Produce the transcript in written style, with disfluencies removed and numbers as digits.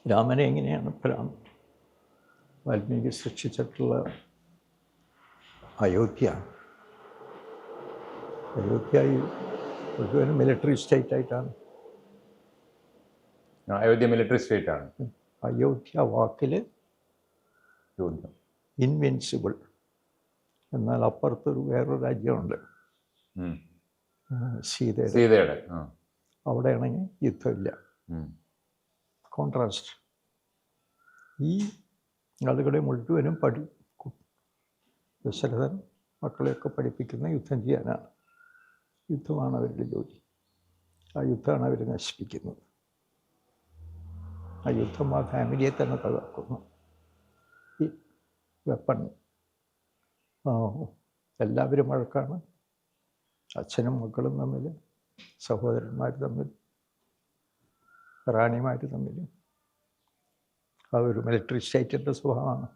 രാമനെ എങ്ങനെയാണ് വാൽമീകി സൃഷ്ടിച്ചിട്ടുള്ള അയോധ്യ മുഴുവൻ മിലിറ്ററി സ്റ്റേറ്റായിട്ടാണ്. അയോധ്യ മിലിറ്ററി സ്റ്റേറ്റ് ആണ്. അയോധ്യ വാക്കിൽ ഇൻവിൻസിബിൾ, എന്നാൽ അപ്പുറത്തൊരു വേറൊരു രാജ്യമുണ്ട് സീതയുടെ, അവിടെയാണെങ്കിൽ യുദ്ധമില്ല. കോൺട്രാസ്റ്റ്. ഈ ആളുകളെ മുഴുവനും ദശരഥൻ മക്കളെയൊക്കെ പഠിപ്പിക്കുന്ന യുദ്ധം ചെയ്യാനാണ്. യുദ്ധമാണ് അവരുടെ ജോലി. ആ യുദ്ധമാണ് അവർ നശിപ്പിക്കുന്നത്. ആ യുദ്ധം ആ ഫാമിലിയെ തന്നെ തകർക്കുന്നു. ഈ വെപ്പൺ, എല്ലാവരും വഴക്കാണ്. അച്ഛനും മക്കളും തമ്മിൽ, സഹോദരന്മാർ തമ്മിൽ, റാണിമാർ തമ്മിൽ. ആ ഒരു മിലിറ്ററി സ്റ്റേറ്റിൻ്റെ സ്വഭാവമാണ്.